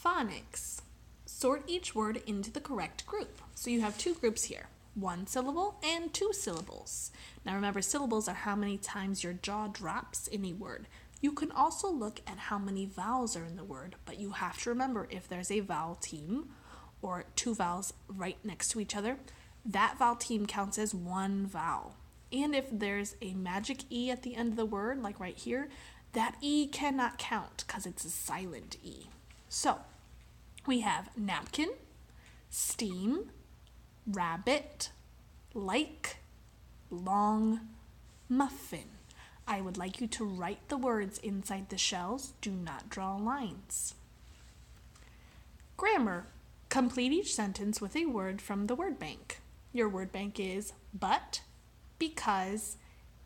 Phonics. Sort each word into the correct group. So you have two groups here, one syllable and two syllables. Now remember, syllables are how many times your jaw drops in a word. You can also look at how many vowels are in the word, but you have to remember if there's a vowel team or two vowels right next to each other, that vowel team counts as one vowel. And if there's a magic E at the end of the word, like right here, that E cannot count because it's a silent E. So we have napkin, steam, rabbit, like, long, muffin. I would like you to write the words inside the shells. Do not draw lines. Grammar. Complete each sentence with a word from the word bank. Your word bank is but, because,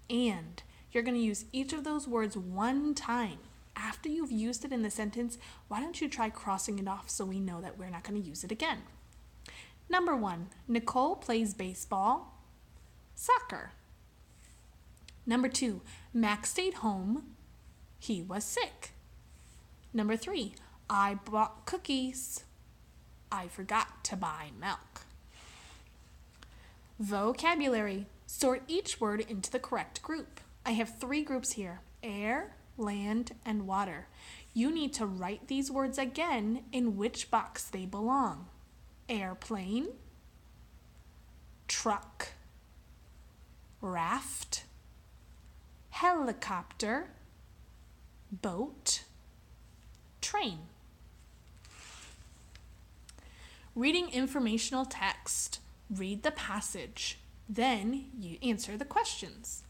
and. You're going to use each of those words one time. After you've used it in the sentence, why don't you try crossing it off so we know that we're not going to use it again? Number 1, Nicole plays baseball, soccer. Number 2, Max stayed home, he was sick. Number 3, I bought cookies, I forgot to buy milk. Vocabulary. Sort each word into the correct group. I have 3 groups here, air, land, and water. You need to write these words again in which box they belong. Airplane, truck, raft, helicopter, boat, train. Reading informational text. Read the passage. Then you answer the questions.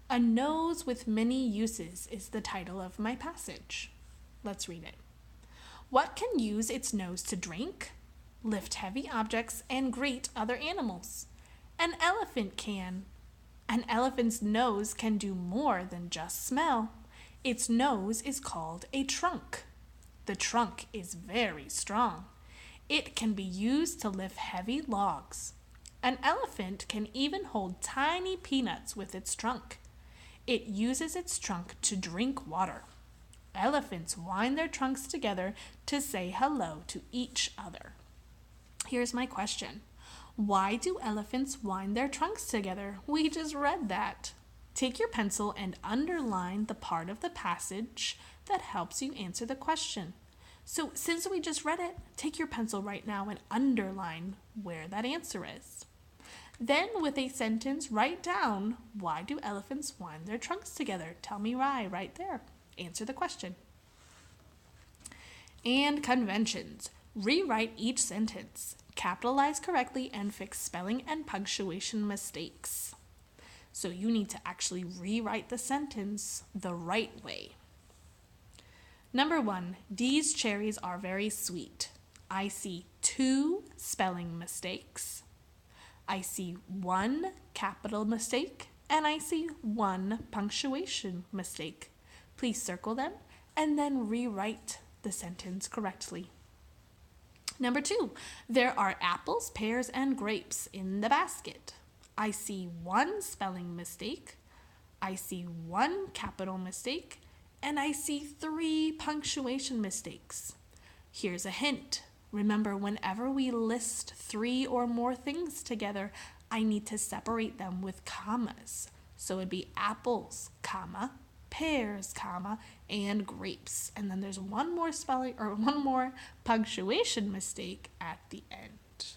A nose with many uses is the title of my passage. Let's read it. What can use its nose to drink, lift heavy objects, and greet other animals? An elephant can. An elephant's nose can do more than just smell. Its nose is called a trunk. The trunk is very strong. It can be used to lift heavy logs. An elephant can even hold tiny peanuts with its trunk. It uses its trunk to drink water. Elephants wind their trunks together to say hello to each other. Here's my question. Why do elephants wind their trunks together? We just read that. Take your pencil and underline the part of the passage that helps you answer the question. So since we just read it, take your pencil right now and underline where that answer is. Then with a sentence, write down, why do elephants wind their trunks together? Tell me why right there. Answer the question. And conventions. Rewrite each sentence. Capitalize correctly and fix spelling and punctuation mistakes. So you need to actually rewrite the sentence the right way. Number 1, these cherries are very sweet. I see 2 spelling mistakes. I see 1 capital mistake, and I see 1 punctuation mistake. Please circle them and then rewrite the sentence correctly. Number 2, there are apples, pears, and grapes in the basket. I see 1 spelling mistake, I see 1 capital mistake, and I see 3 punctuation mistakes. Here's a hint. Remember, whenever we list 3 or more things together, I need to separate them with commas. So it'd be apples, comma, pears, comma, and grapes. And then there's one more spelling or one more punctuation mistake at the end.